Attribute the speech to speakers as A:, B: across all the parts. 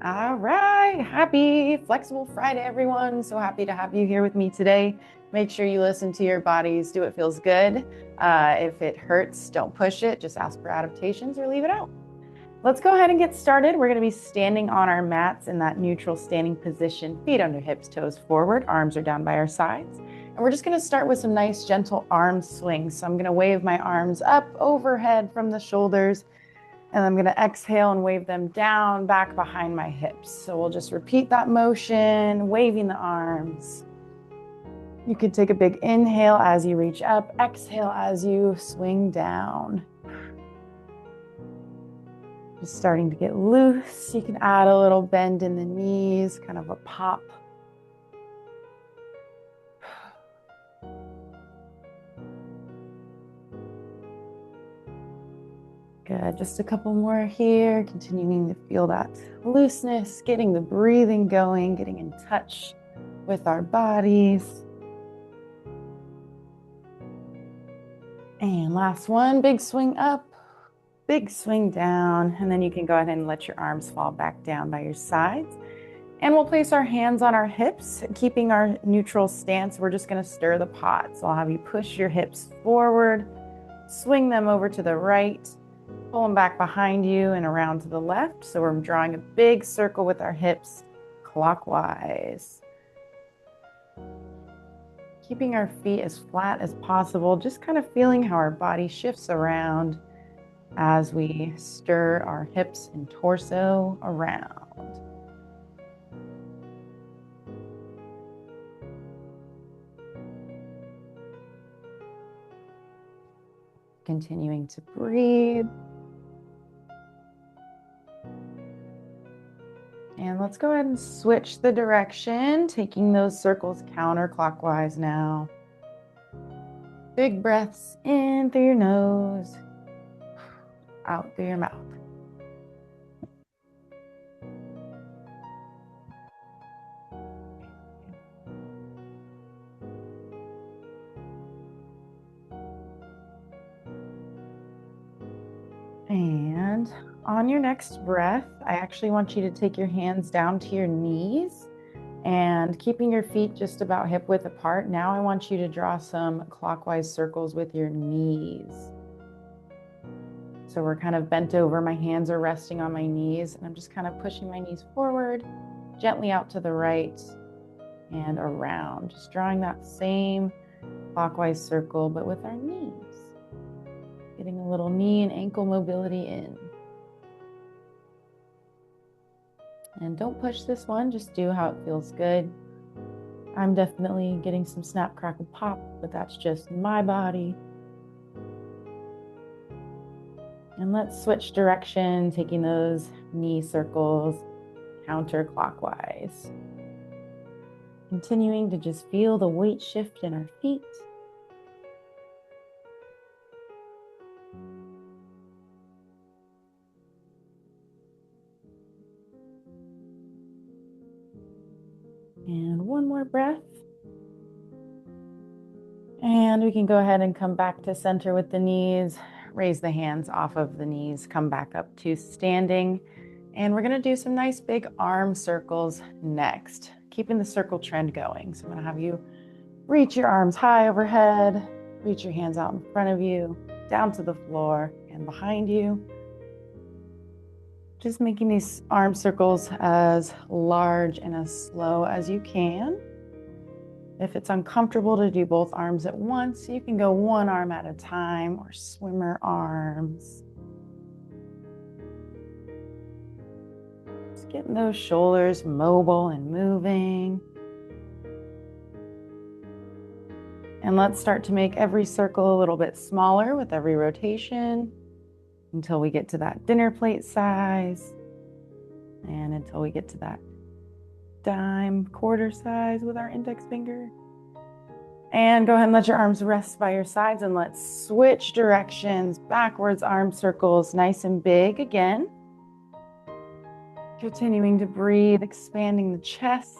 A: All right. Happy Flexible Friday, everyone. So happy to have you here with me today. Make sure you listen to your bodies, do what feels good. If it hurts, don't push it. Just ask for adaptations or leave it out. Let's go ahead and get started. We're going to be standing on our mats in that neutral standing position, feet under hips, toes forward, arms are down by our sides. And we're just going to start with some nice gentle arm swings. So I'm going to wave my arms up overhead from the shoulders. And I'm going to exhale and wave them down back behind my hips. So we'll just repeat that motion, waving the arms. You could take a big inhale as you reach up, exhale as you swing down. Just starting to get loose. You can add a little bend in the knees, kind of a pop. Good, just a couple more here, continuing to feel that looseness, getting the breathing going, getting in touch with our bodies. And last one, big swing up, big swing down, and then you can go ahead and let your arms fall back down by your sides. And we'll place our hands on our hips, keeping our neutral stance. We're just going to stir the pot. So I'll have you push your hips forward, swing them over to the right, pull them back behind you and around to the left. So we're drawing a big circle with our hips clockwise. Keeping our feet as flat as possible, just kind of feeling how our body shifts around as we stir our hips and torso around. Continuing to breathe. And let's go ahead and switch the direction, taking those circles counterclockwise now. Big breaths in through your nose, out through your mouth. And on your next breath, I actually want you to take your hands down to your knees and keeping your feet just about hip width apart. Now I want you to draw some clockwise circles with your knees. So we're kind of bent over, my hands are resting on my knees, and I'm just kind of pushing my knees forward, gently out to the right and around, just drawing that same clockwise circle, but with our knees. Getting a little knee and ankle mobility in. And don't push this one, just do how it feels good. I'm definitely getting some snap, crackle, pop, but that's just my body. And let's switch direction, taking those knee circles counterclockwise. Continuing to just feel the weight shift in our feet. And one more breath. And we can go ahead and come back to center with the knees, raise the hands off of the knees, come back up to standing. And we're gonna do some nice big arm circles next, keeping the circle trend going. So I'm gonna have you reach your arms high overhead, reach your hands out in front of you, down to the floor and behind you. Just making these arm circles as large and as slow as you can. If it's uncomfortable to do both arms at once, you can go one arm at a time or swimmer arms. Just getting those shoulders mobile and moving. And let's start to make every circle a little bit smaller with every rotation until we get to that dinner plate size and until we get to that dime quarter size with our index finger. And go ahead and let your arms rest by your sides and let's switch directions, backwards arm circles, nice and big again. Continuing to breathe, expanding the chest.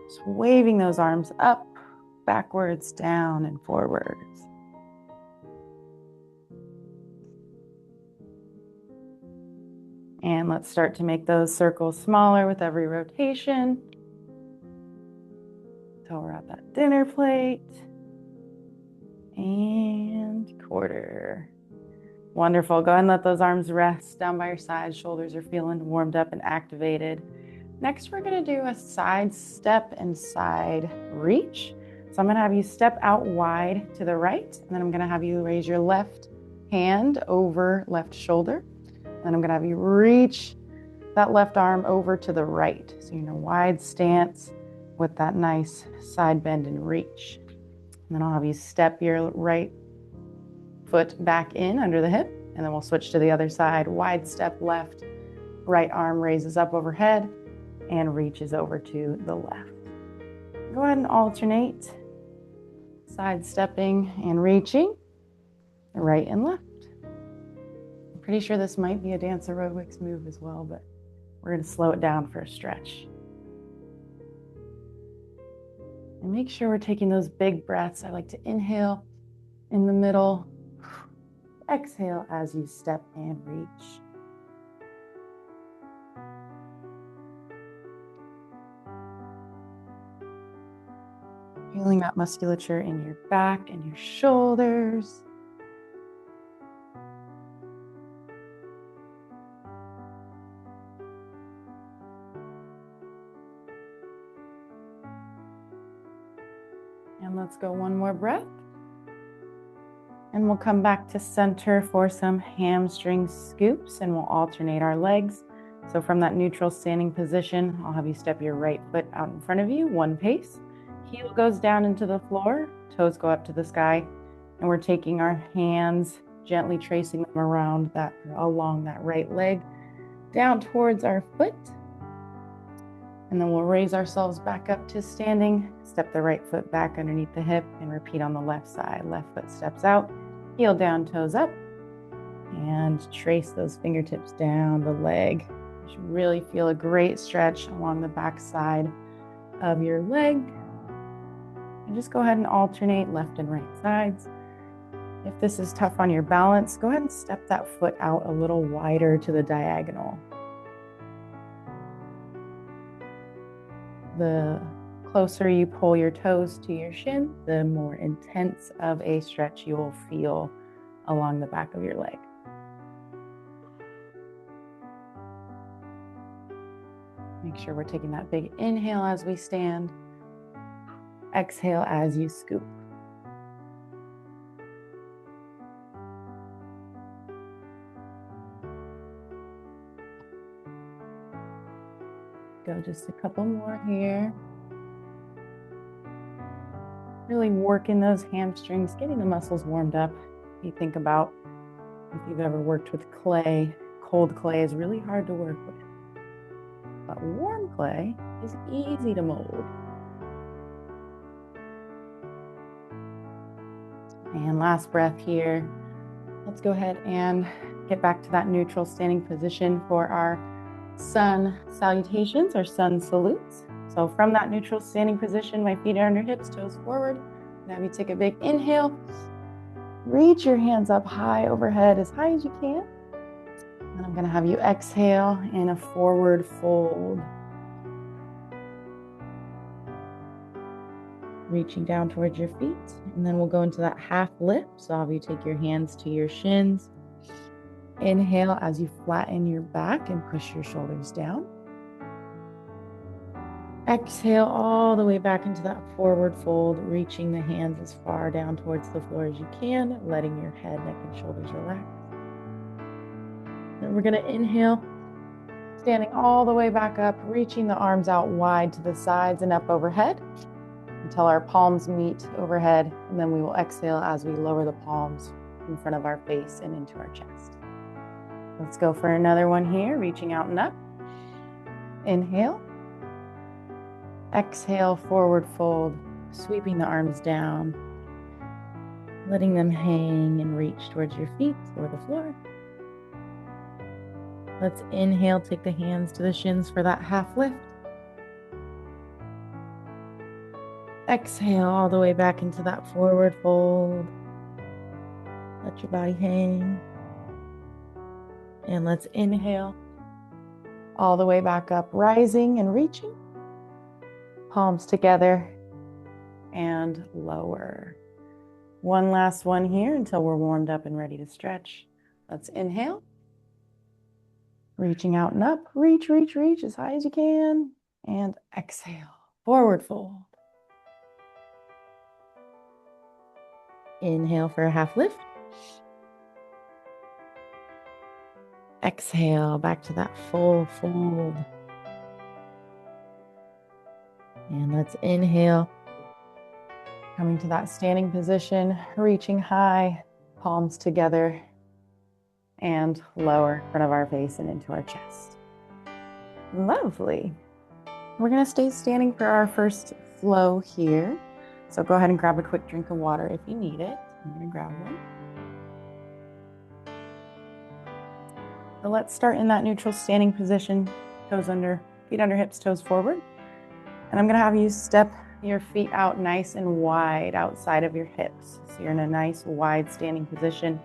A: Just waving those arms up, backwards, down, and forwards. And let's start to make those circles smaller with every rotation. So we're at that dinner plate. And quarter. Wonderful. Go ahead and let those arms rest down by your sides. Shoulders are feeling warmed up and activated. Next, we're going to do a side step and side reach. So I'm going to have you step out wide to the right, and then I'm going to have you raise your left hand over left shoulder. And I'm going to have you reach that left arm over to the right. So you're in a wide stance with that nice side bend and reach. And then I'll have you step your right foot back in under the hip, and then we'll switch to the other side. Wide step left, right arm raises up overhead and reaches over to the left. Go ahead and alternate, side stepping and reaching, right and left. I'm pretty sure this might be a dance aerobics move as well, but we're going to slow it down for a stretch. And make sure we're taking those big breaths. I like to inhale in the middle, exhale as you step and reach. Feeling that musculature in your back and your shoulders. And let's go one more breath. And we'll come back to center for some hamstring scoops, and we'll alternate our legs. So from that neutral standing position, I'll have you step your right foot out in front of you, one pace. Heel goes down into the floor, toes go up to the sky, and we're taking our hands, gently tracing them around that, along that right leg, down towards our foot. And then we'll raise ourselves back up to standing, step the right foot back underneath the hip, and repeat on the left side. Left foot steps out, heel down, toes up, and trace those fingertips down the leg. You should really feel a great stretch along the back side of your leg. And just go ahead and alternate left and right sides. If this is tough on your balance, go ahead and step that foot out a little wider to the diagonal. The closer you pull your toes to your shin, the more intense of a stretch you will feel along the back of your leg. Make sure we're taking that big inhale as we stand. Exhale as you scoop. Go just a couple more here. Really working those hamstrings, getting the muscles warmed up. If you think about if you've ever worked with clay, cold clay is really hard to work with. But warm clay is easy to mold. And last breath here. Let's go ahead and get back to that neutral standing position for our sun salutations or sun salutes. So from that neutral standing position, my feet are under hips, toes forward. Now you take a big inhale. Reach your hands up high overhead, as high as you can. And I'm going to have you exhale in a forward fold. Reaching down towards your feet. And then we'll go into that half lift. So I'll have you take your hands to your shins. Inhale as you flatten your back and push your shoulders down. Exhale all the way back into that forward fold, reaching the hands as far down towards the floor as you can, letting your head, neck, and shoulders relax. Then we're going to inhale, standing all the way back up, reaching the arms out wide to the sides and up overhead until our palms meet overhead. And then we will exhale as we lower the palms in front of our face and into our chest. Let's go for another one here, reaching out and up. Inhale. Exhale, forward fold, sweeping the arms down, letting them hang and reach towards your feet or the floor. Let's inhale, take the hands to the shins for that half lift. Exhale all the way back into that forward fold. Let your body hang. And let's inhale, All the way back up, rising and reaching. Palms together and lower. One last one here until we're warmed up and ready to stretch. Let's inhale. Reaching out and up. Reach, reach, reach as high as you can. And exhale. Forward fold. Inhale for a half lift. Exhale back to that full fold. And let's inhale. Coming to that standing position, reaching high, palms together, and lower in front of our face and into our chest. Lovely. We're going to stay standing for our first flow here. So go ahead and grab a quick drink of water if you need it. I'm going to grab one. So let's start in that neutral standing position, toes under, feet under hips, toes forward. And I'm going to have you step your feet out nice and wide outside of your hips. So you're in a nice wide standing position.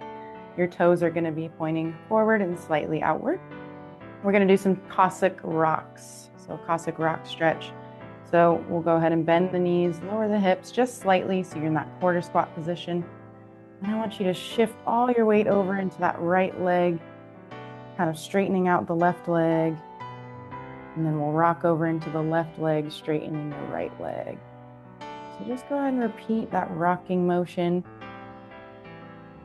A: Your toes are going to be pointing forward and slightly outward. We're going to do some Cossack rocks. So Cossack rock stretch. So we'll go ahead and bend the knees, lower the hips just slightly so you're in that quarter squat position. And I want you to shift all your weight over into that right leg, kind of straightening out the left leg. And then we'll rock over into the left leg, straightening the right leg. So just go ahead and repeat that rocking motion,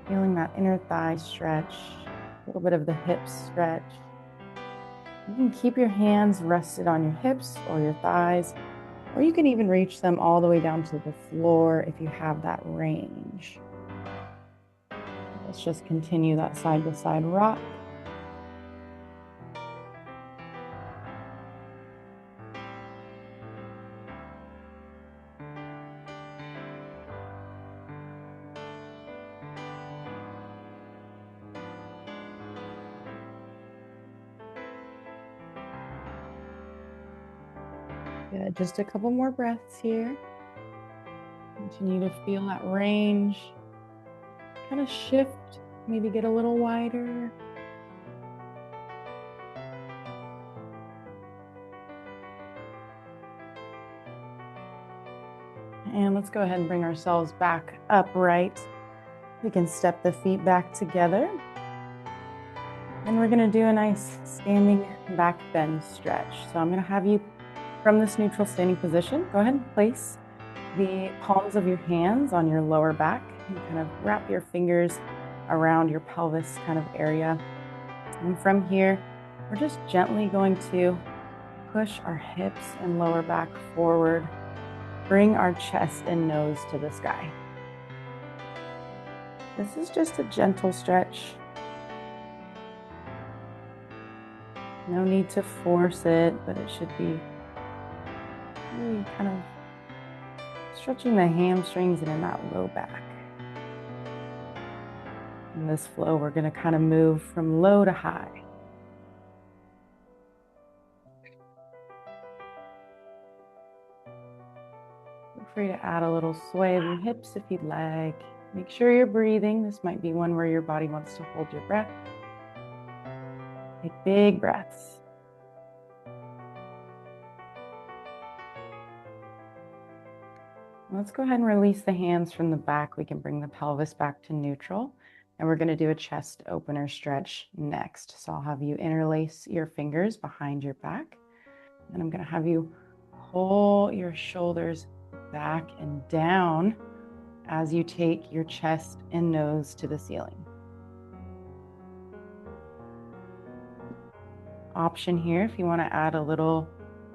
A: feeling that inner thigh stretch, a little bit of the hips stretch. You can keep your hands rested on your hips or your thighs, or you can even reach them all the way down to the floor if you have that range. Let's just continue that side-to-side rock. Good, just a couple more breaths here. Continue to feel that range. Kind of shift, maybe get a little wider. And let's go ahead and bring ourselves back upright. We can step the feet back together. And we're gonna do a nice standing back bend stretch. So I'm gonna have you, from this neutral standing position, go ahead and place the palms of your hands on your lower back and kind of wrap your fingers around your pelvis kind of area. And from here, we're just gently going to push our hips and lower back forward. Bring our chest and nose to the sky. This is just a gentle stretch. No need to force it, but it should be really kind of stretching the hamstrings and in that low back. In this flow, we're going to kind of move from low to high. Feel free to add a little sway of your hips if you'd like. Make sure you're breathing. This might be one where your body wants to hold your breath. Take big breaths. Let's go ahead and release the hands from the back. We can bring the pelvis back to neutral. And we're going to do a chest opener stretch next. So I'll have you interlace your fingers behind your back. And I'm going to have you pull your shoulders back and down as you take your chest and nose to the ceiling. Option here if you want to add a little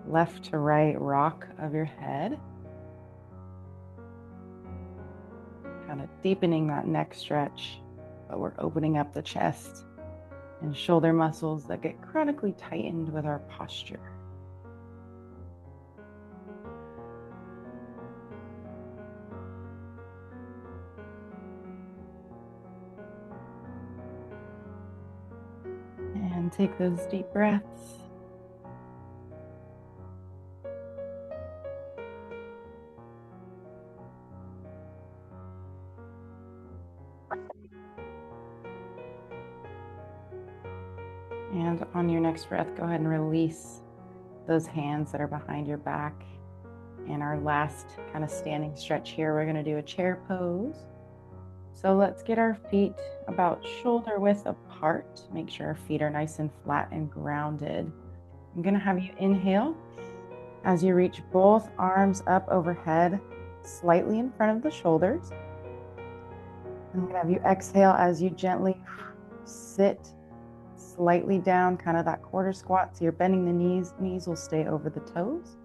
A: left to right rock of your head. Kind of deepening that neck stretch, but we're opening up the chest and shoulder muscles that get chronically tightened with our posture. And take those deep breaths. And on your next breath, go ahead and release those hands that are behind your back. And our last kind of standing stretch here, we're going to do a chair pose. So let's get our feet about shoulder width apart. Make sure our feet are nice and flat and grounded. I'm going to have you inhale as you reach both arms up overhead, slightly in front of the shoulders. I'm going to have you exhale as you gently sit slightly down, kind of that quarter squat. So you're bending the knees. Knees will stay over the toes.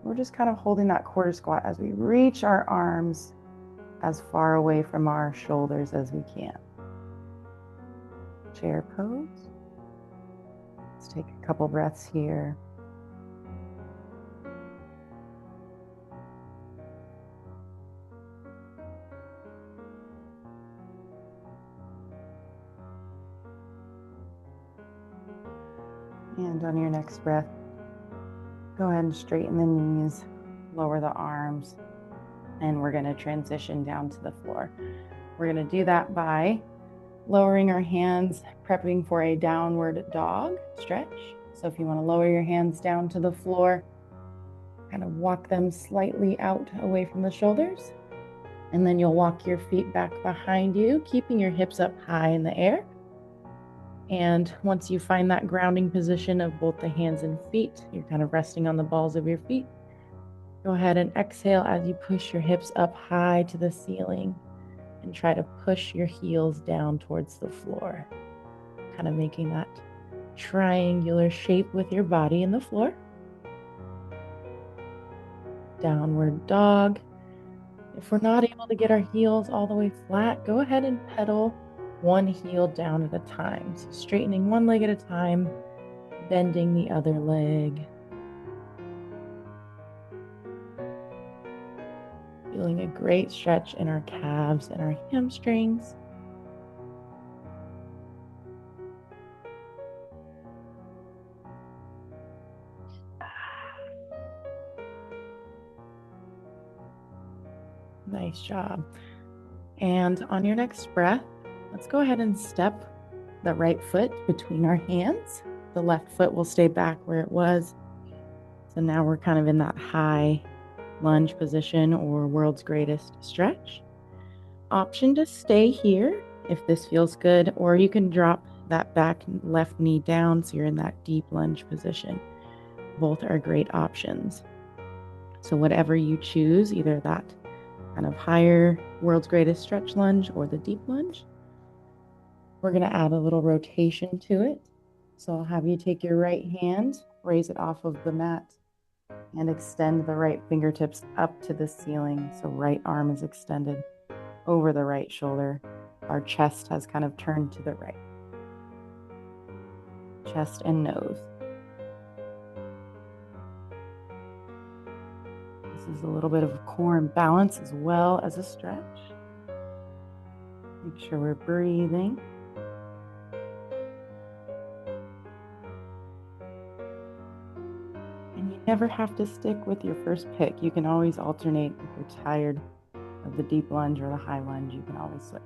A: We're just kind of holding that quarter squat as we reach our arms as far away from our shoulders as we can. Chair pose. Let's take a couple breaths here. And on your next breath, go ahead and straighten the knees, lower the arms, and we're going to transition down to the floor. We're going to do that by lowering our hands, prepping for a downward dog stretch. So if you want to lower your hands down to the floor, kind of walk them slightly out away from the shoulders. And then you'll walk your feet back behind you, keeping your hips up high in the air. And once you find that grounding position of both the hands and feet, you're kind of resting on the balls of your feet. Go ahead and exhale as you push your hips up high to the ceiling and try to push your heels down towards the floor, kind of making that triangular shape with your body in the floor. Downward dog. If we're not able to get our heels all the way flat, go ahead and pedal one heel down at a time. So straightening one leg at a time, bending the other leg. Feeling a great stretch in our calves and our hamstrings. Nice job. And on your next breath, let's go ahead and step the right foot between our hands. The left foot will stay back where it was. So now we're kind of in that high lunge position or world's greatest stretch. Option to stay here if this feels good, or you can drop that back left knee down so you're in that deep lunge position. Both are great options. So whatever you choose, either that kind of higher world's greatest stretch lunge or the deep lunge, we're going to add a little rotation to it. So I'll have you take your right hand, raise it off of the mat, and extend the right fingertips up to the ceiling. So right arm is extended over the right shoulder. Our chest has kind of turned to the right. Chest and nose. This is a little bit of core and balance as well as a stretch. Make sure we're breathing. And you never have to stick with your first pick. You can always alternate. If you're tired of the deep lunge or the high lunge, you can always switch.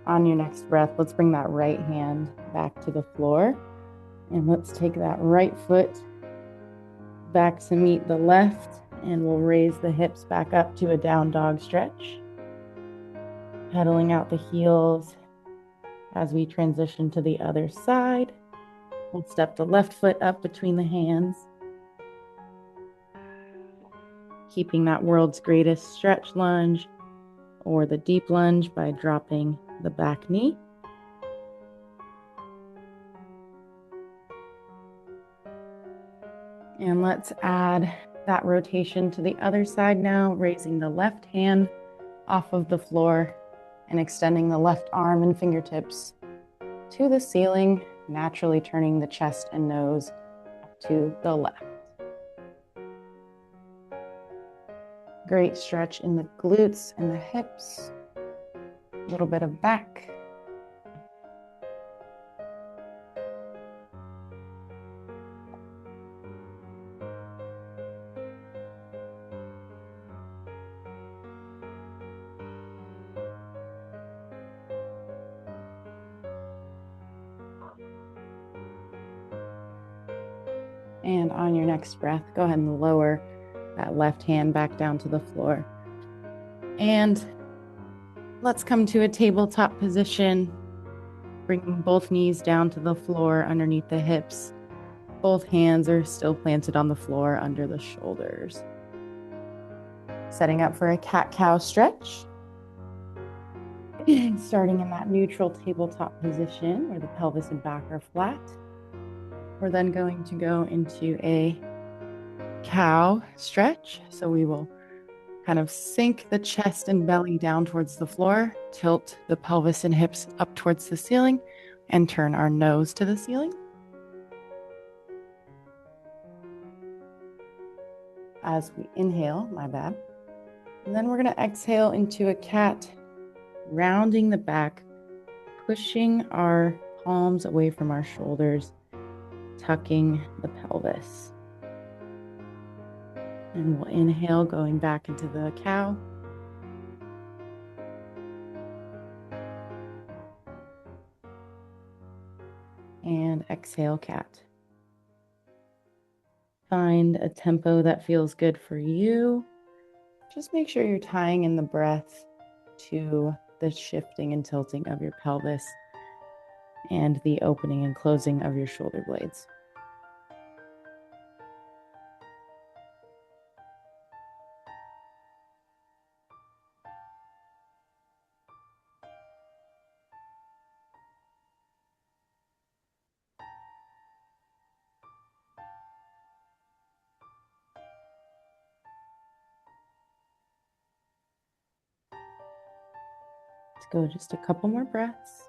A: On your next breath, let's bring that right hand back to the floor. And let's take that right foot back to meet the left, and we'll raise the hips back up to a down dog stretch. Pedaling out the heels as we transition to the other side. We'll step the left foot up between the hands, keeping that world's greatest stretch lunge or the deep lunge by dropping the back knee. And let's add that rotation to the other side now, raising the left hand off of the floor and extending the left arm and fingertips to the ceiling, naturally turning the chest and nose to the left. Great stretch in the glutes and the hips, a little bit of back. And on your next breath, go ahead and lower that left hand back down to the floor. And let's come to a tabletop position, bringing both knees down to the floor underneath the hips. Both hands are still planted on the floor under the shoulders. Setting up for a cat-cow stretch. Starting in that neutral tabletop position where the pelvis and back are flat. We're then going to go into a cow stretch. So we will kind of sink the chest and belly down towards the floor, tilt the pelvis and hips up towards the ceiling, and turn our nose to the ceiling. As we inhale, and then we're going to exhale into a cat, rounding the back, pushing our palms away from our shoulders, tucking the pelvis. And we'll inhale, going back into the cow. And exhale, cat. Find a tempo that feels good for you. Just make sure you're tying in the breath to the shifting and tilting of your pelvis and the opening and closing of your shoulder blades. Let's go just a couple more breaths.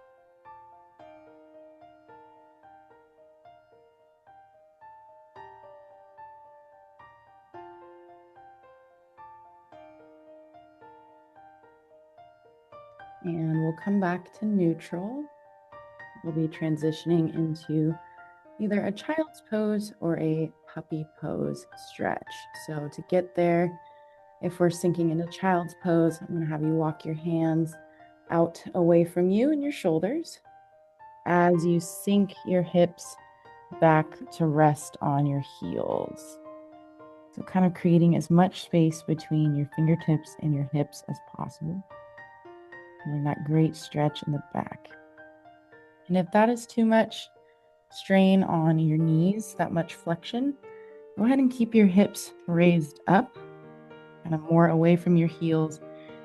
A: And we'll come back to neutral. We'll be transitioning into either a child's pose or a puppy pose stretch. So to get there, if we're sinking into child's pose, I'm going to have you walk your hands out away from you and your shoulders as you sink your hips back to rest on your heels. So kind of creating as much space between your fingertips and your hips as possible. Feeling that great stretch in the back. And if that is too much strain on your knees, that much flexion, go ahead and keep your hips raised up, kind of more away from your heels,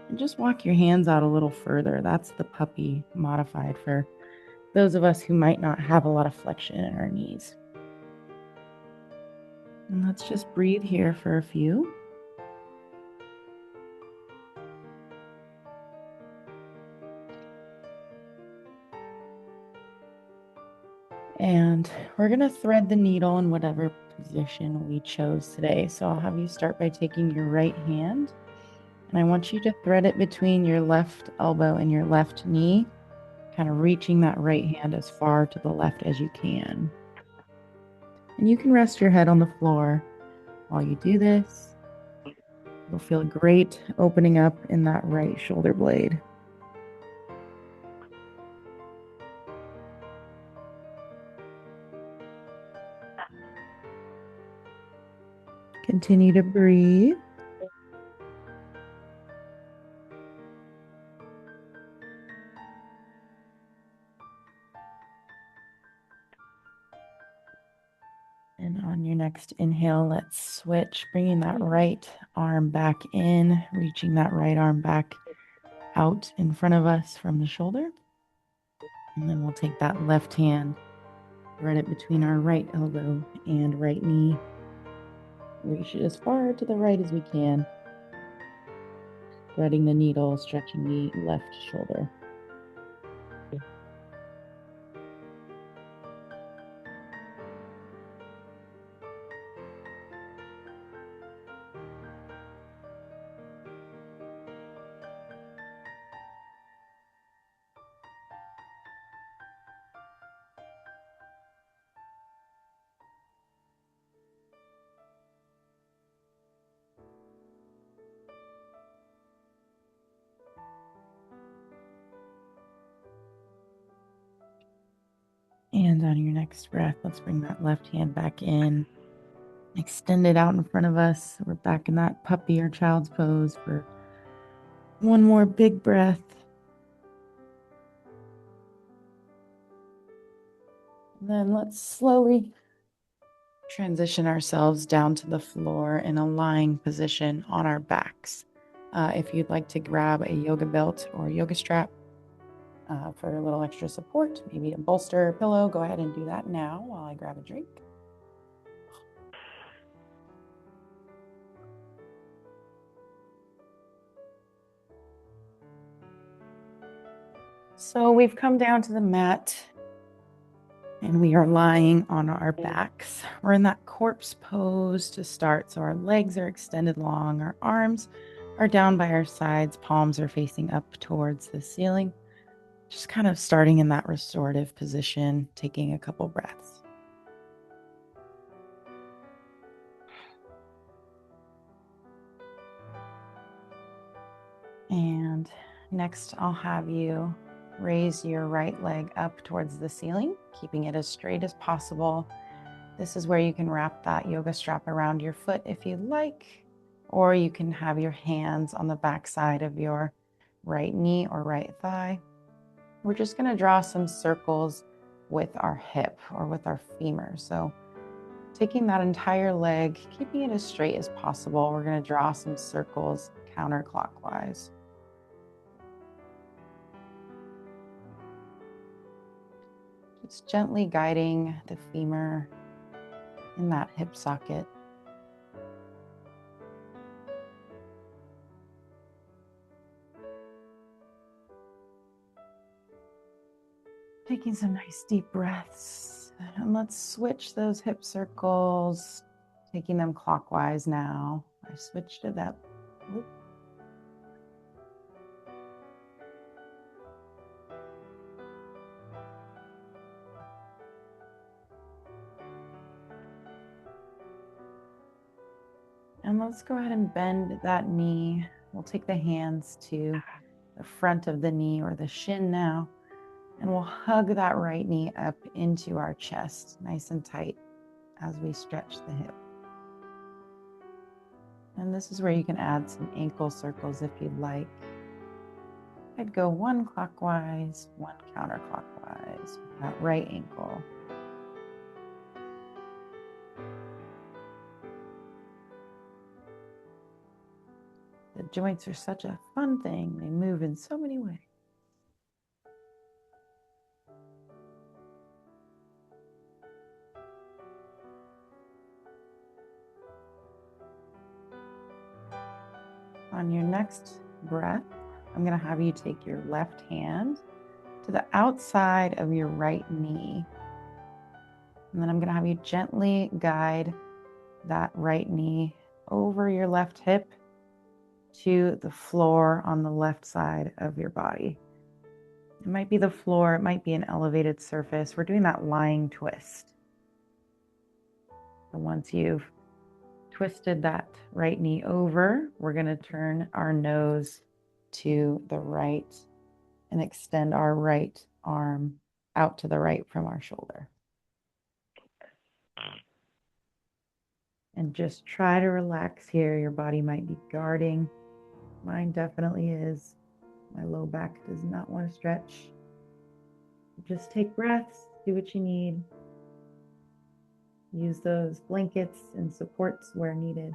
A: and just walk your hands out a little further. That's the puppy modified for those of us who might not have a lot of flexion in our knees. And let's just breathe here for a few. And we're going to thread the needle in whatever position we chose today. So I'll have you start by taking your right hand, and I want you to thread it between your left elbow and your left knee, kind of reaching that right hand as far to the left as you can. And you can rest your head on the floor while you do this. You'll feel great opening up in that right shoulder blade. Continue to breathe. And on your next inhale, let's switch, bringing that right arm back in, reaching that right arm back out in front of us from the shoulder. And then we'll take that left hand, thread it between our right elbow and right knee. Reach it as far to the right as we can. Threading the needle, stretching the left shoulder. And on your next breath, let's bring that left hand back in, Extend it out in front of us. We're back in that puppy or child's pose for one more big breath. And then let's slowly transition ourselves down to the floor in a lying position on our backs. If you'd like to grab a yoga belt or yoga strap for a little extra support, maybe a bolster or pillow, go ahead and do that now while I grab a drink. So we've come down to the mat and we are lying on our backs. We're in that corpse pose to start. So our legs are extended long, our arms are down by our sides, palms are facing up towards the ceiling. Just kind of starting in that restorative position, taking a couple breaths. And next, I'll have you raise your right leg up towards the ceiling, keeping it as straight as possible. This is where you can wrap that yoga strap around your foot if you'd like, or you can have your hands on the back side of your right knee or right thigh. We're just going to draw some circles with our hip or with our femur. So taking that entire leg, keeping it as straight as possible, we're going to draw some circles counterclockwise. Just gently guiding the femur in that hip socket. Taking some nice deep breaths. And let's switch those hip circles, taking them clockwise now. I switched it up. Whoop. And let's go ahead and bend that knee. We'll take the hands to the front of the knee or the shin now, and we'll hug that right knee up into our chest, nice and tight as we stretch the hip. And this is where you can add some ankle circles if you'd like. I'd go one clockwise, one counterclockwise with that right ankle. The joints are such a fun thing. They move in so many ways. On your next breath, I'm going to have you take your left hand to the outside of your right knee. And then I'm going to have you gently guide that right knee over your left hip to the floor on the left side of your body. It might be the floor, it might be an elevated surface. We're doing that lying twist. So once you've twisted that right knee over, we're going to turn our nose to the right and extend our right arm out to the right from our shoulder. And just try to relax here. Your body might be guarding. Mine definitely is. My low back does not want to stretch. Just take breaths, do what you need. Use those blankets and supports where needed.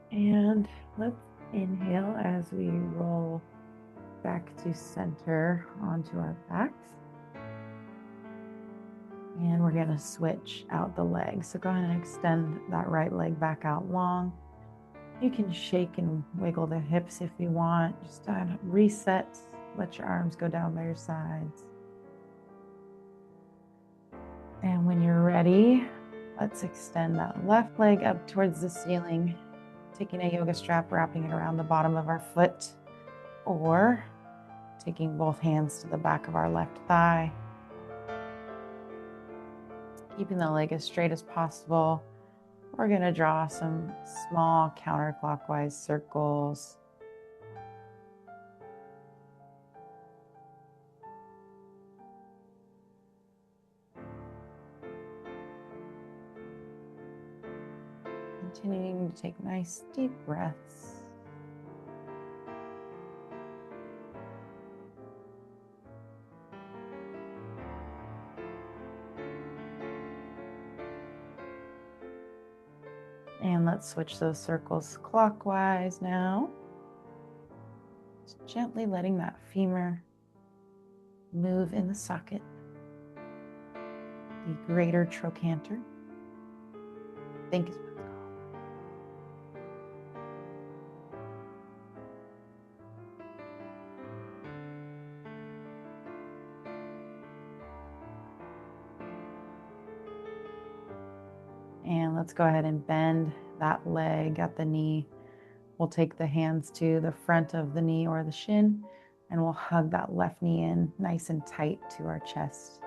A: And let's inhale as we roll back to center onto our backs. And we're going to switch out the legs. So go ahead and extend that right leg back out long. You can shake and wiggle the hips if you want. Just reset. Let your arms go down by your sides. And when you're ready, let's extend that left leg up towards the ceiling, taking a yoga strap, wrapping it around the bottom of our foot, or taking both hands to the back of our left thigh. Keeping the leg as straight as possible. We're going to draw some small counterclockwise circles. Continuing to take nice deep breaths. And let's switch those circles clockwise now. Just gently letting that femur move in the socket. The greater trochanter. Think is what it's called. And let's go ahead and bend that leg at the knee. We'll take the hands to the front of the knee or the shin, and we'll hug that left knee in nice and tight to our chest.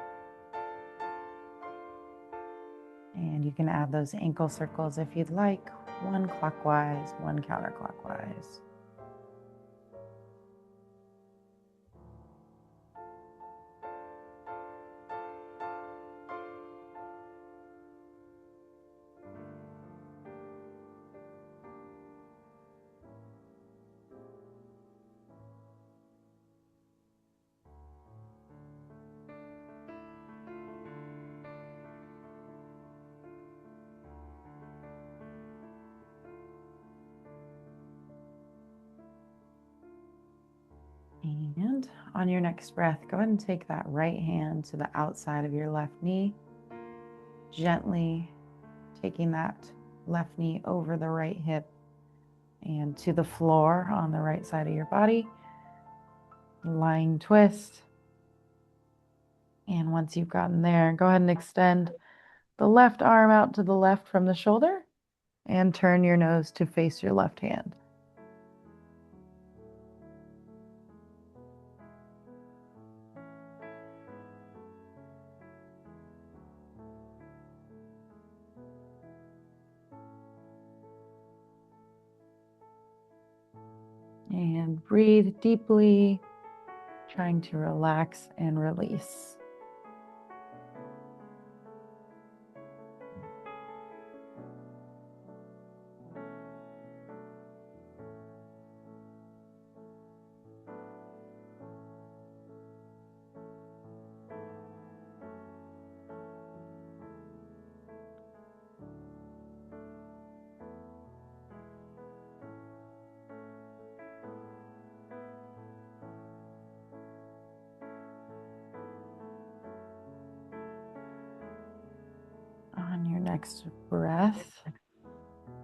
A: And you can add those ankle circles if you'd like, one clockwise, one counterclockwise. And on your next breath, go ahead and take that right hand to the outside of your left knee, gently taking that left knee over the right hip and to the floor on the right side of your body. Lying twist. And once you've gotten there, go ahead and extend the left arm out to the left from the shoulder and turn your nose to face your left hand. And breathe deeply, trying to relax and release. On your next breath,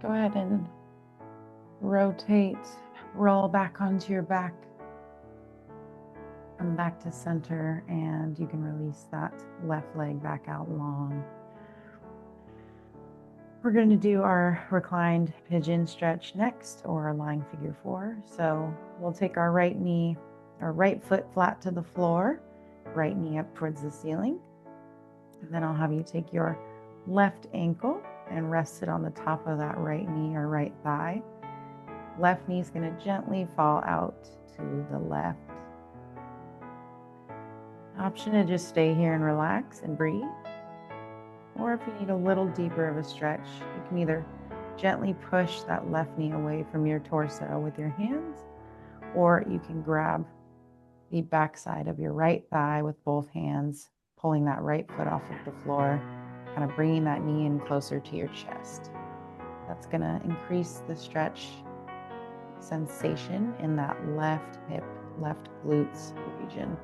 A: go ahead and rotate, roll back onto your back, come back to center, and you can release that left leg back out long. We're going to do our reclined pigeon stretch next, or lying figure 4. So we'll take our right knee, our right foot flat to the floor, right knee up towards the ceiling. And then I'll have you take your left ankle and rest it on the top of that right knee or right thigh. Left knee is going to gently fall out to the left. Option to just stay here and relax and breathe. Or if you need a little deeper of a stretch, you can either gently push that left knee away from your torso with your hands, or you can grab the backside of your right thigh with both hands, pulling that right foot off of the floor, kind of bringing that knee in closer to your chest. That's going to increase the stretch sensation in that left hip, left glutes region.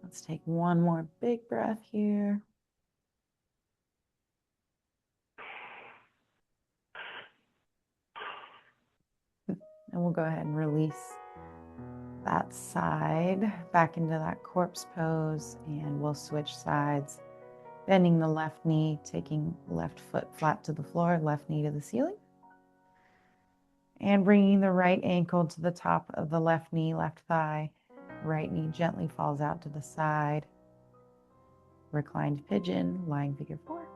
A: Let's take one more big breath here. And we'll go ahead and release that side back into that corpse pose, and we'll switch sides, bending the left knee, taking left foot flat to the floor, left knee to the ceiling, and bringing the right ankle to the top of the left knee, left thigh. Right knee gently falls out to the side. Reclined pigeon, lying figure 4.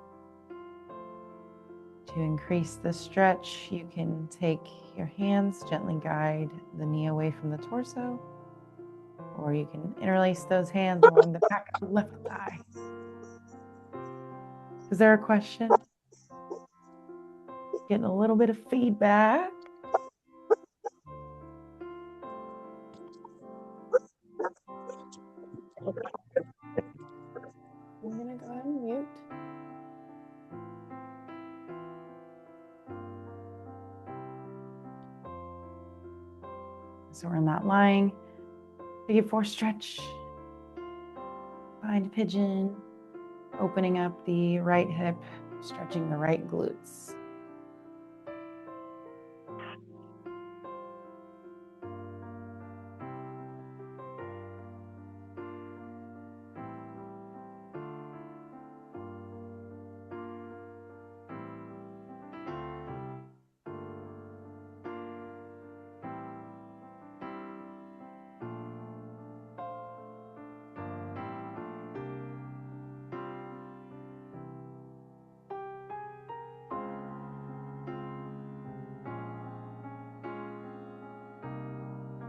A: To increase the stretch, you can take your hands, gently guide the knee away from the torso, or you can interlace those hands along the back of the left thigh. Is there a question? Getting a little bit of feedback. I'm gonna go ahead and mute. So we're in that lying figure 4 stretch. Bind pigeon, opening up the right hip, stretching the right glutes.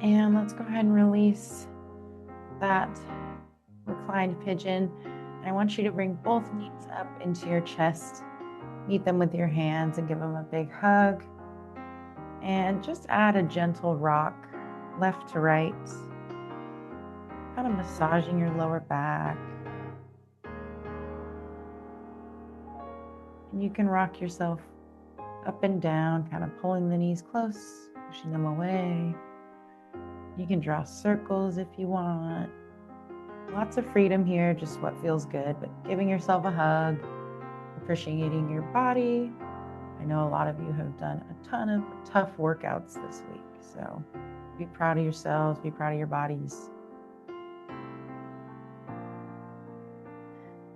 A: And let's go ahead and release that reclined pigeon. And I want you to bring both knees up into your chest. Meet them with your hands and give them a big hug. And just add a gentle rock left to right, kind of massaging your lower back. And you can rock yourself up and down, kind of pulling the knees close, pushing them away. You can draw circles if you want. Lots of freedom here, just what feels good, but giving yourself a hug, appreciating your body. I know a lot of you have done a ton of tough workouts this week, so be proud of yourselves, be proud of your bodies.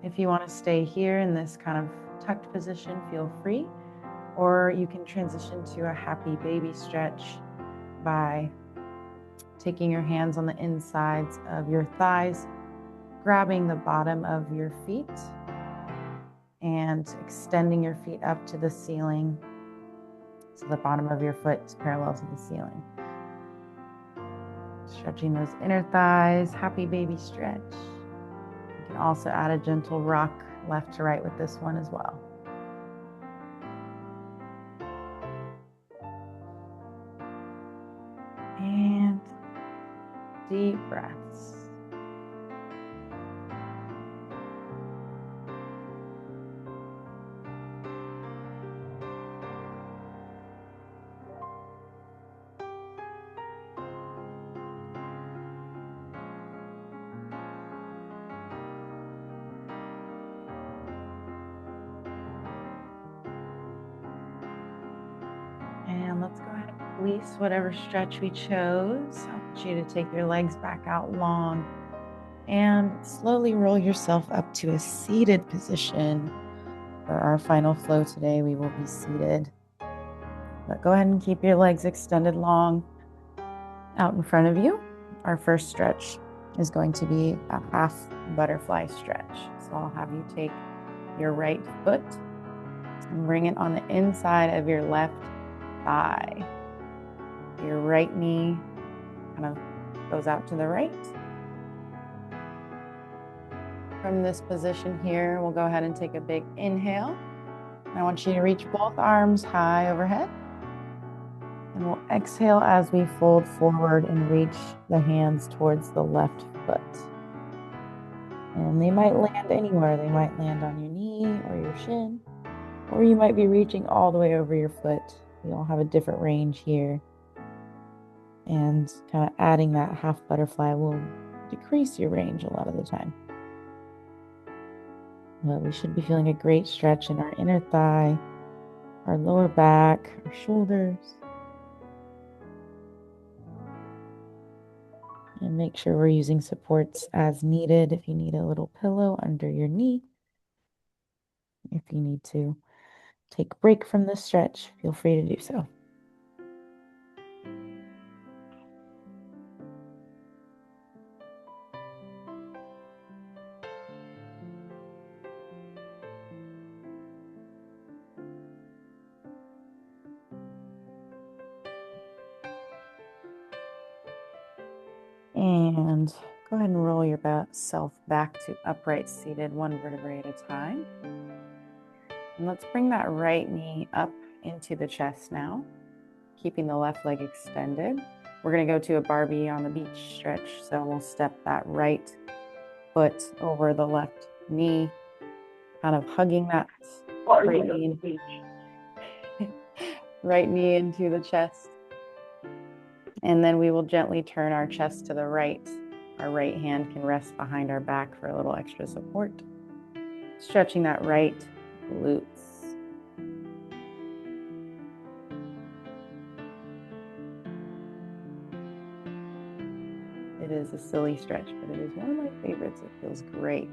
A: If you want to stay here in this kind of tucked position, feel free, or you can transition to a happy baby stretch by taking your hands on the insides of your thighs, grabbing the bottom of your feet, and extending your feet up to the ceiling so the bottom of your foot is parallel to the ceiling. Stretching those inner thighs, happy baby stretch. You can also add a gentle rock left to right with this one as well. And deep breaths. And let's go ahead and release whatever stretch we chose. I want you to take your legs back out long and slowly roll yourself up to a seated position. For our final flow today, we will be seated. But go ahead and keep your legs extended long out in front of you. Our first stretch is going to be a half butterfly stretch. So I'll have you take your right foot and bring it on the inside of your left thigh. Your right knee kind of goes out to the right. From this position here, we'll go ahead and take a big inhale. I want you to reach both arms high overhead. And we'll exhale as we fold forward and reach the hands towards the left foot. And they might land anywhere. They might land on your knee or your shin, or you might be reaching all the way over your foot. We all have a different range here. And kind of adding that half butterfly will decrease your range a lot of the time. But we should be feeling a great stretch in our inner thigh, our lower back, our shoulders. And make sure we're using supports as needed. If you need a little pillow under your knee, if you need to take a break from the stretch, feel free to do so. And go ahead and roll yourself back to upright seated, one vertebrae at a time. And let's bring that right knee up into the chest now, keeping the left leg extended. We're going to go to a Barbie on the beach stretch. So we'll step that right foot over the left knee, kind of hugging that right knee into the chest. And then we will gently turn our chest to the right. Our right hand can rest behind our back for a little extra support. Stretching that right glutes. It is a silly stretch, but it is one of my favorites. It feels great.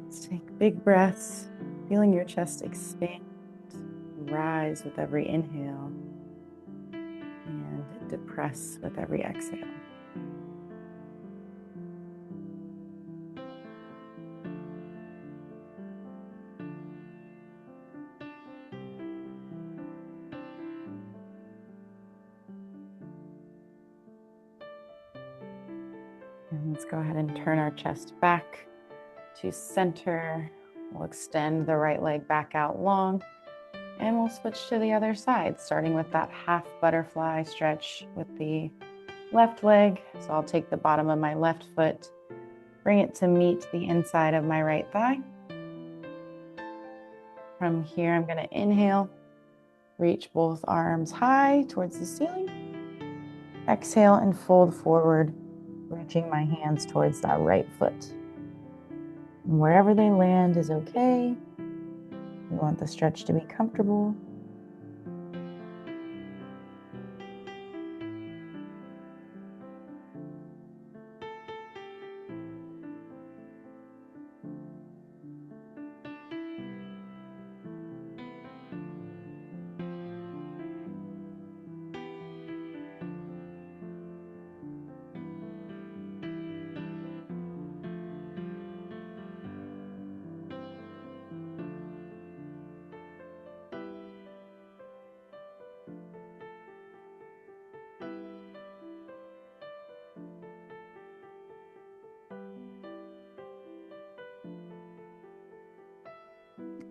A: Let's take big breaths, feeling your chest expand, rise with every inhale, and depress with every exhale. And let's go ahead and turn our chest back to center. We'll extend the right leg back out long, and we'll switch to the other side, starting with that half butterfly stretch with the left leg. So I'll take the bottom of my left foot, bring it to meet the inside of my right thigh. From here, I'm going to inhale, reach both arms high towards the ceiling. Exhale and fold forward, reaching my hands towards that right foot. And wherever they land is okay. We want the stretch to be comfortable.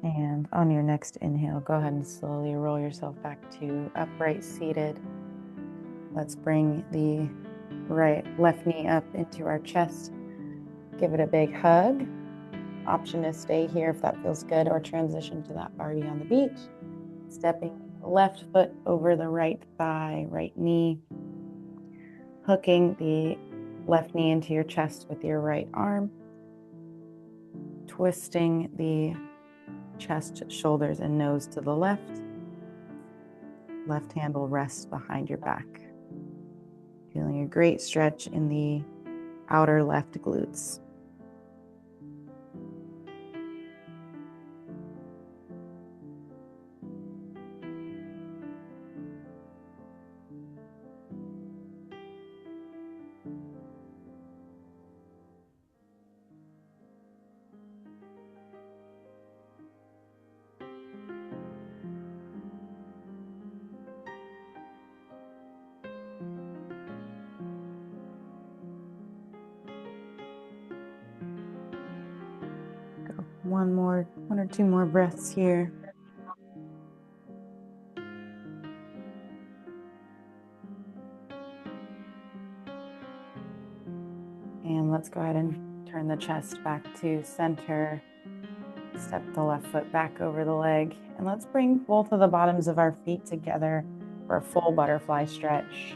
A: And on your next inhale, go ahead and slowly roll yourself back to upright seated. Let's bring the left knee up into our chest. Give it a big hug. Option to stay here if that feels good, or transition to that Barbie on the beach. Stepping left foot over the right thigh, right knee. Hooking the left knee into your chest with your right arm. Twisting the chest, shoulders, and nose to the left. Left hand will rest behind your back. Feeling a great stretch in the outer left glutes. One or two more breaths here. And let's go ahead and turn the chest back to center. Step the left foot back over the leg, and let's bring both of the bottoms of our feet together for a full butterfly stretch.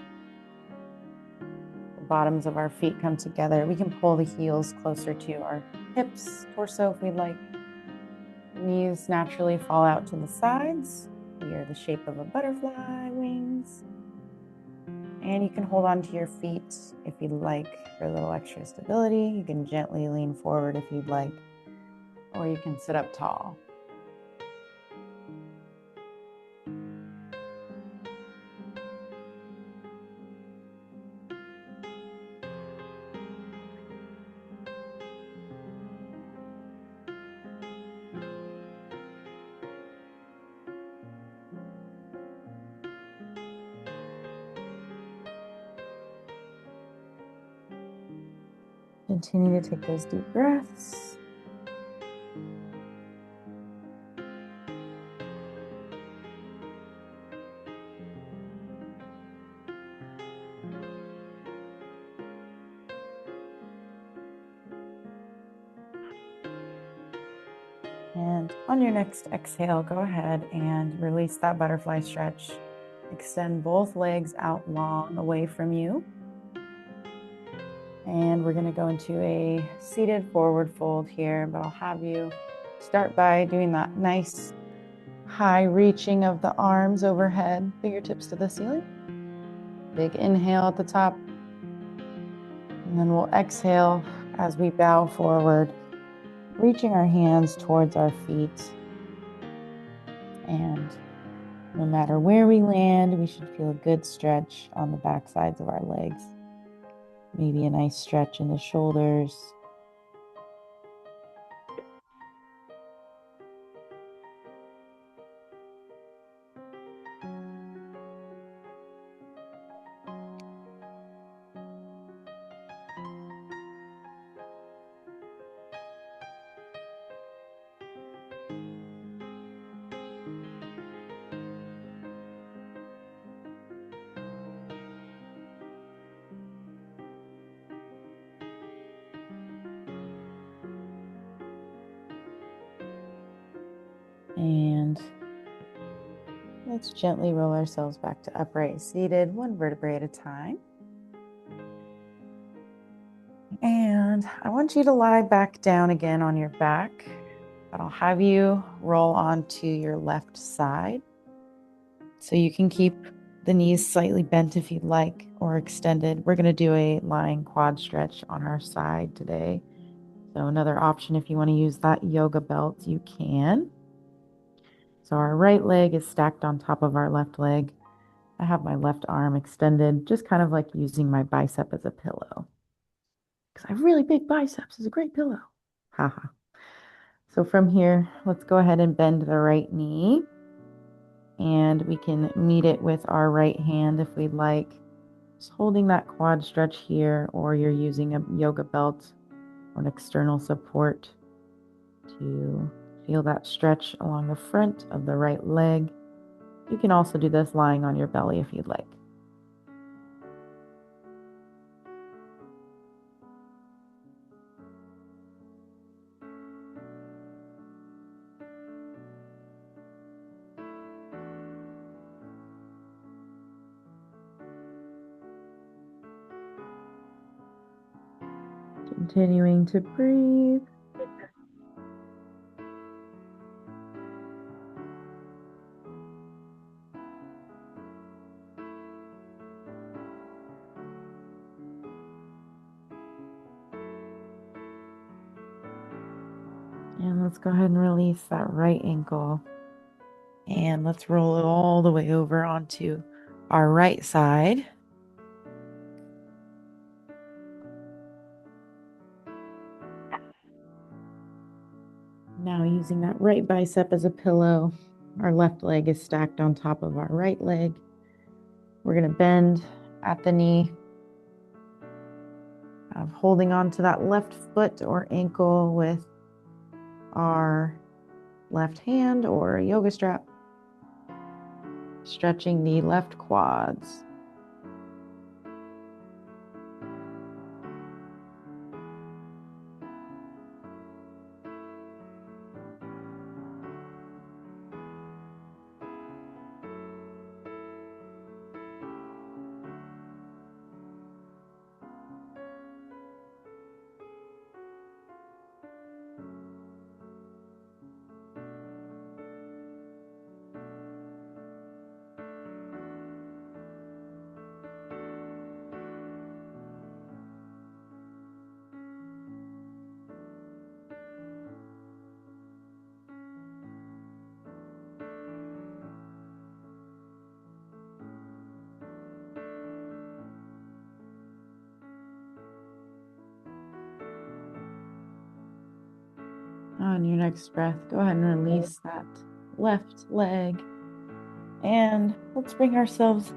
A: The bottoms of our feet come together. We can pull the heels closer to our hips, torso if we'd like. Knees naturally fall out to the sides. We are the shape of a butterfly, wings. And you can hold on to your feet if you'd like for a little extra stability. You can gently lean forward if you'd like, or you can sit up tall. Continue to take those deep breaths. And on your next exhale, go ahead and release that butterfly stretch. Extend both legs out long away from you. And we're going to go into a seated forward fold here, but I'll have you start by doing that nice high reaching of the arms overhead, fingertips to the ceiling. Big inhale at the top. And then we'll exhale as we bow forward, reaching our hands towards our feet. And no matter where we land, we should feel a good stretch on the back sides of our legs. Maybe a nice stretch in the shoulders. And let's gently roll ourselves back to upright seated, one vertebrae at a time. And I want you to lie back down again on your back, but I'll have you roll onto your left side. So you can keep the knees slightly bent if you'd like, or extended. We're going to do a lying quad stretch on our side today. So another option, if you want to use that yoga belt, you can. So our right leg is stacked on top of our left leg. I have my left arm extended, just kind of like using my bicep as a pillow. Because I have really big biceps, it's a great pillow. Haha. So from here, let's go ahead and bend the right knee. And we can meet it with our right hand if we'd like. Just holding that quad stretch here, or you're using a yoga belt or an external support to feel that stretch along the front of the right leg. You can also do this lying on your belly if you'd like. Continuing to breathe. And let's go ahead and release that right ankle. And let's roll it all the way over onto our right side. Now using that right bicep as a pillow, our left leg is stacked on top of our right leg. We're going to bend at the knee, holding on to that left foot or ankle with our left hand or a yoga strap, stretching the left quads. On your next breath, go ahead and release that left leg. And let's bring ourselves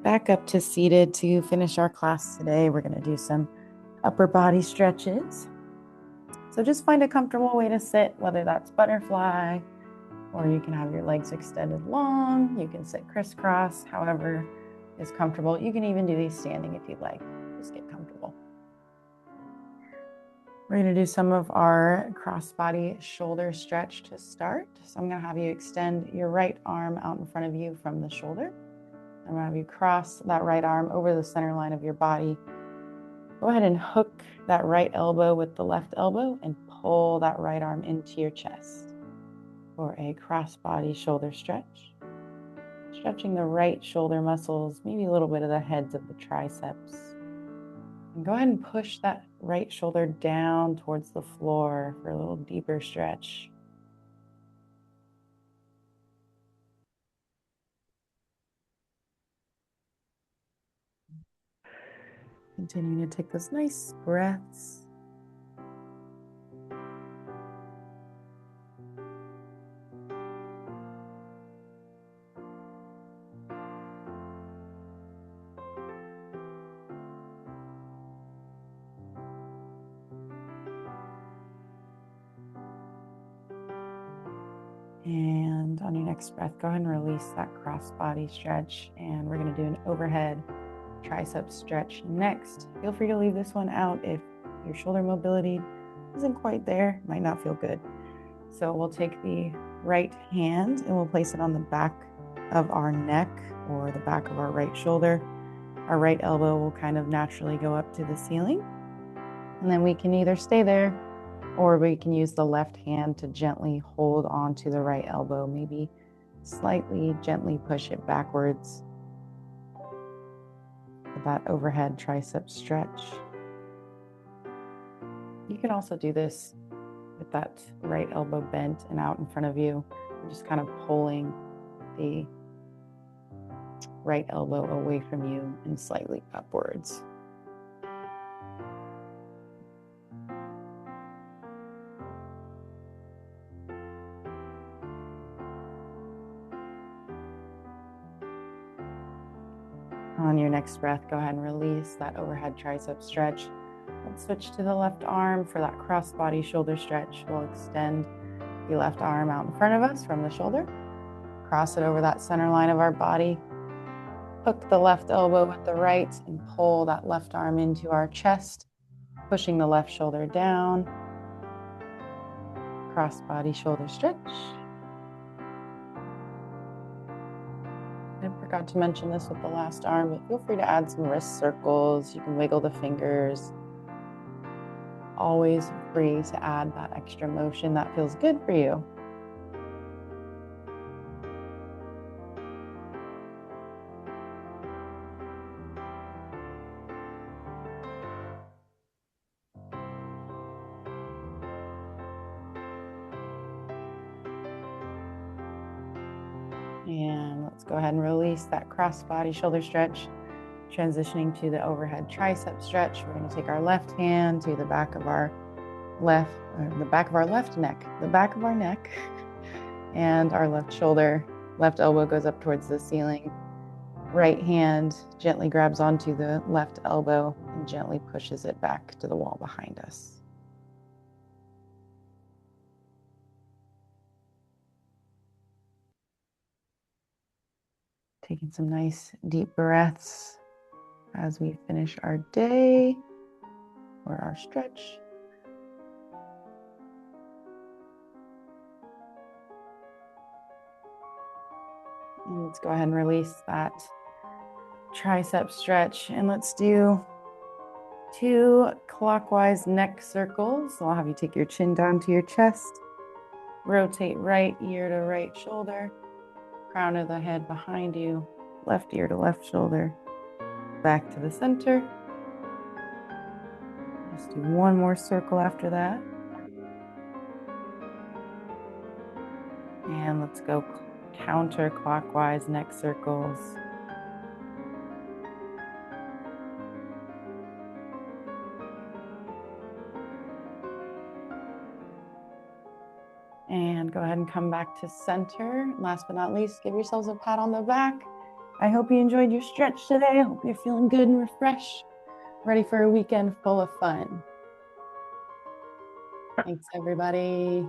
A: back up to seated to finish our class today. We're going to do some upper body stretches. So just find a comfortable way to sit, whether that's butterfly, or you can have your legs extended long. You can sit crisscross, however is comfortable. You can even do these standing if you'd like. Just get comfortable. We're going to do some of our cross-body shoulder stretch to start. So I'm going to have you extend your right arm out in front of you from the shoulder. I'm going to have you cross that right arm over the center line of your body. Go ahead and hook that right elbow with the left elbow and pull that right arm into your chest for a cross-body shoulder stretch. Stretching the right shoulder muscles, maybe a little bit of the heads of the triceps. And go ahead and push that right shoulder down towards the floor for a little deeper stretch. Continuing to take those nice breaths. And on your next breath, go ahead and release that cross body stretch. And we're going to do an overhead tricep stretch next. Feel free to leave this one out if your shoulder mobility isn't quite there. Might not feel good. So we'll take the right hand and we'll place it on the back of our neck or the back of our right shoulder. Our right elbow will kind of naturally go up to the ceiling. And then we can either stay there or we can use the left hand to gently hold onto the right elbow, maybe slightly gently push it backwards for that overhead tricep stretch. You can also do this with that right elbow bent and out in front of you, and just kind of pulling the right elbow away from you and slightly upwards. On your next breath, go ahead and release that overhead tricep stretch. Let's switch to the left arm for that cross-body shoulder stretch. We'll extend the left arm out in front of us from the shoulder. Cross it over that center line of our body. Hook the left elbow with the right and pull that left arm into our chest, pushing the left shoulder down. Cross-body shoulder stretch. I forgot to mention this with the last arm, but feel free to add some wrist circles. You can wiggle the fingers. Always free to add that extra motion that feels good for you. And let's go ahead and release that cross-body shoulder stretch. Transitioning to the overhead tricep stretch. We're going to take our left hand to the back of our left neck, and our left shoulder, left elbow goes up towards the ceiling. Right hand gently grabs onto the left elbow and gently pushes it back to the wall behind us. Taking some nice deep breaths as we finish our day or our stretch. And let's go ahead and release that tricep stretch. And let's do 2 clockwise neck circles. So I'll have you take your chin down to your chest. Rotate right ear to right shoulder. Crown of the head behind you. Left ear to left shoulder. Back to the center. Just do one more circle after that. And let's go counterclockwise neck circles. And go ahead and come back to center. Last but not least, give yourselves a pat on the back. I hope you enjoyed your stretch today. I hope you're feeling good and refreshed, ready for a weekend full of fun. Thanks, everybody.